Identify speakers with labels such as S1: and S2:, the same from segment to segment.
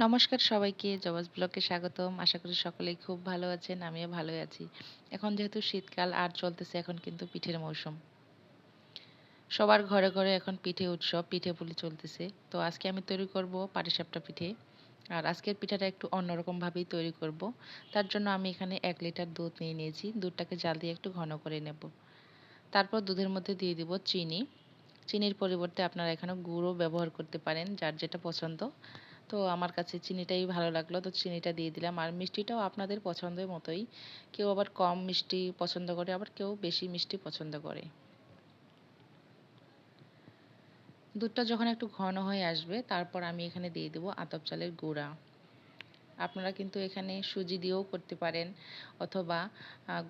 S1: নমস্কার সবাইকে, জবাস ব্লগে স্বাগতম। আশা করি সকলেই খুব ভালো আছেন। আমিও ভালোই আছি। এখন যেহেতু শীতকাল আর চলতেছে, এখন কিন্তু পিঠের মৌসুম। সবার ঘরে ঘরে এখন পিঠে উৎসব, পিঠে পুলি চলতেছে। তো আজকে আমি তৈরি করব পাটিসাপটা পিঠে। আর আজকের পিঠাটা একটু অন্যরকম ভাবেই তৈরি করব। তার জন্য আমি এখানে 1 লিটার দুধ নিয়ে নিয়েছি। দুধটাকে জাল দিয়ে একটু ঘন করে নেব। তারপর দুধের মধ্যে দিয়ে দিব চিনি। চিনির পরিবর্তে আপনারা এখানে গুড়ও ব্যবহার করতে পারেন, যার যেটা পছন্দ। তো আমার কাছে চিনিটাই ভালো লাগলো, তো চিনিটা দিয়ে দিলাম। আর মিষ্টিটাও আপনাদের পছন্দের মতোই। কেউ আবার কম মিষ্টি পছন্দ করে, আবার কেউ বেশি মিষ্টি পছন্দ করে। দুধটা যখন একটু ঘন হয়ে আসবে, তারপর আমি এখানে দিয়ে দেবো আতপ চালের গুঁড়া। আপনারা কিন্তু এখানে সুজি দিয়েও করতে পারেন, অথবা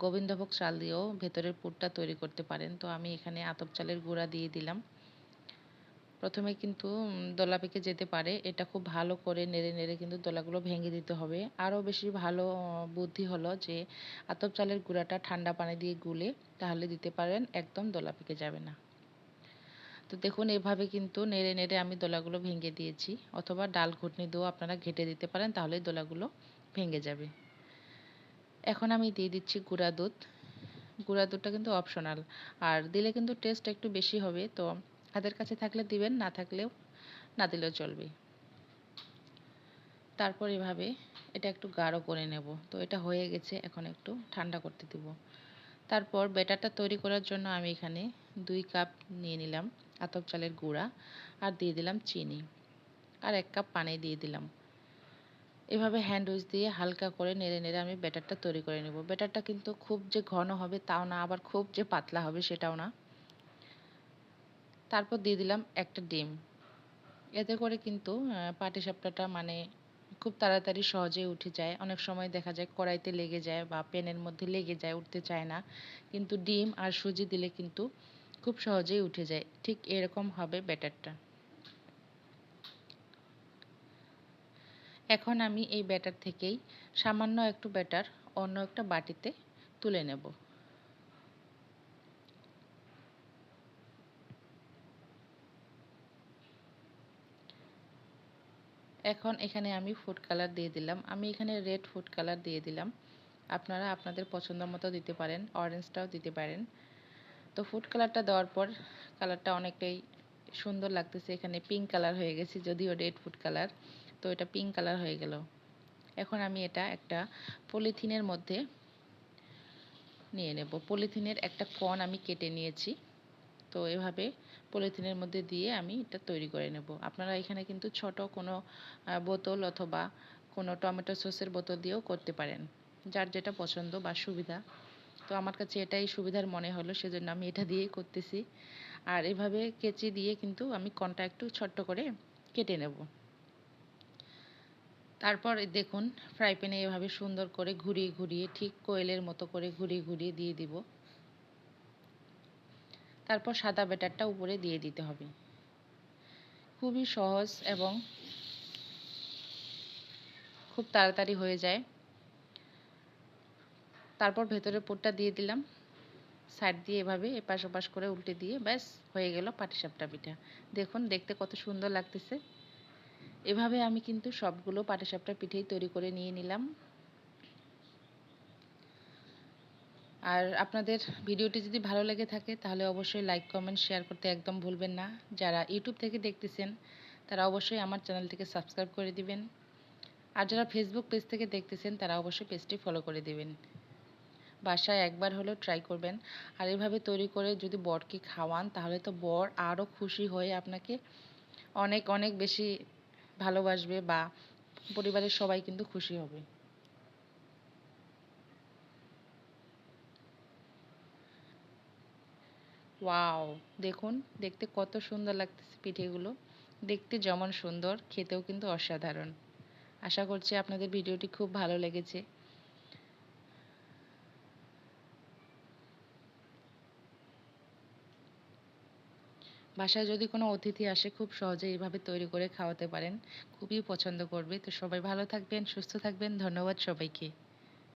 S1: গোবিন্দভোগ চাল দিয়েও ভেতরের পুরটা তৈরি করতে পারেন। তো আমি এখানে আতপ চালের গুঁড়া দিয়ে দিলাম। প্রথমে কিন্তু দোলা পেকে যেতে পারে, এটা খুব ভালো করে নেড়ে নেড়ে কিন্তু দোলাগুলো ভেঙে দিতে হবে। আরও বেশি ভালো বুদ্ধি হলো যে আতপ চালের গুঁড়াটা ঠান্ডা পানি দিয়ে গুলে তাহলে দিতে পারেন, একদম দোলা পেকে যাবে না। তো দেখুন, এভাবে কিন্তু নেড়ে নেড়ে আমি দোলাগুলো ভেঙে দিয়েছি, অথবা ডাল ঘুটনি দিয়েও আপনারা ঘেটে দিতে পারেন, তাহলে দোলাগুলো ভেঙে যাবে। এখন আমি দিয়ে দিচ্ছি গুঁড়া দুধ। গুঁড়া দুধটা কিন্তু অপশনাল, আর দিলে কিন্তু টেস্ট একটু বেশি হবে। তো হাতের কাছে থাকলে দিবেন, না থাকলেও না দিলেও চলবে। তারপর এভাবে এটা একটু গাঢ় করে নেব। তো এটা হয়ে গেছে, এখন একটু ঠান্ডা করতে দিব। তারপর ব্যাটারটা তৈরি করার জন্য আমি এখানে 2 কাপ নিয়ে নিলাম আতপ চালের গুঁড়া, আর দিয়ে দিলাম চিনি, আর 1 কাপ পানি দিয়ে দিলাম। এভাবে হ্যান্ড উইচ দিয়ে হালকা করে নেড়ে নেড়ে আমি ব্যাটারটা তৈরি করে নেব। ব্যাটারটা কিন্তু খুব যে ঘন হবে তাও না, আবার খুব যে পাতলা হবে সেটাও না। তারপর দিয়ে দিলাম একটা ডিম। এতে করে কিন্তু পাটিসাপটাটা মানে খুব তাড়াতাড়ি সহজেই উঠে যায়। অনেক সময় দেখা যায় কড়াইতে লেগে যায় বা প্যানের মধ্যে লেগে যায়, উঠতে চায় না। কিন্তু ডিম আর সুজি দিলে কিন্তু খুব সহজেই উঠে যায়। ঠিক এরকম হবে ব্যাটারটা। এখন আমি এই ব্যাটার থেকেই সামান্য একটু ব্যাটার অন্য একটা বাটিতে তুলে নেব। এখন এখানে আমি ফুড কালার দিয়ে দিলাম। আমি এখানে রেড ফুড কালার দিয়ে দিলাম। আপনারা আপনাদের পছন্দ মতো দিতে পারেন, অরেঞ্জটাও দিতে পারেন। তো ফুড কালারটা দেওয়ার পর কালারটা অনেকটাই সুন্দর লাগতেছে। এখানে পিঙ্ক কালার হয়ে গেছে, যদিও রেড ফুড কালার, তো এটা পিঙ্ক কালার হয়ে গেল। এখন আমি এটা একটা পলিথিনের মধ্যে নিয়ে নেব। পলিথিনের একটা কোণ আমি কেটে নিয়েছি। তো এভাবে পলিথিনের মধ্যে দিয়ে আমি এটা তৈরি করে নেব। আপনারা এখানে কিন্তু ছোট কোনো বোতল অথবা কোনো টমেটো সসের বোতল দিয়েও করতে পারেন, যার যেটা পছন্দ বা সুবিধা। তো আমার কাছে এটাই সুবিধার মনে হলো, সেজন্য আমি এটা দিয়েই করতেছি। আর এভাবে কেচি দিয়ে কিন্তু আমি কোণটা একটু ছোট্ট করে কেটে নেব। তারপর দেখুন, ফ্রাই প্যানে এভাবে সুন্দর করে ঘুরিয়ে ঘুরিয়ে, ঠিক কোয়েলের মতো করে ঘুরিয়ে ঘুরিয়ে দিয়ে দিব। তারপর সাদা ব্যাটারটা উপরে দিয়ে দিতে হবে। খুবই সহজ এবং খুব তাড়াতাড়ি হয়ে যায়। তারপর ভেতরের পুরটা দিয়ে দিলাম। সাইড দিয়ে এভাবে এপাশ ওপাশ করে উল্টে দিয়ে ব্যাস হয়ে গেল পাটিসাপটা পিঠা। দেখুন, দেখতে কত সুন্দর লাগতেছে। এভাবে আমি কিন্তু সবগুলো পাটিসাপটা পিঠেই তৈরি করে নিয়ে নিলাম। আর আপনাদের ভিডিওটি যদি ভালো লেগে থাকে তাহলে অবশ্যই লাইক, কমেন্ট, শেয়ার করতে একদম ভুলবেন না। যারা ইউটিউব থেকে দেখতেছেন তারা অবশ্যই আমার চ্যানেলটিকে সাবস্ক্রাইব করে দিবেন। আর যারা ফেসবুক পেজ থেকে দেখতেছেন তারা অবশ্যই পেজটি ফলো করে দিবেন। বাসায় একবার হলেও ট্রাই করবেন। আর এভাবে তৈরি করে যদি বরকে খাওয়ান, তাহলে তো বর আরও খুশি হয়ে আপনাকে অনেক অনেক বেশি ভালোবাসবে, বা পরিবারের সবাই কিন্তু খুশি হবে। ওয়াও! দেখুন, দেখতে কত সুন্দর লাগতেছে পিঠেগুলো। দেখতে যেমন সুন্দর, খেতেও কিন্তু অসাধারণ। আশা করছি আপনাদের ভিডিওটি খুব ভালো লেগেছে। বাসায় যদি কোনো অতিথি আসে, খুব সহজে এইভাবে তৈরি করে খাওয়াতে পারেন। খুবই পছন্দ করবে। তো সবাই ভালো থাকবেন, সুস্থ থাকবেন। ধন্যবাদ সবাইকে।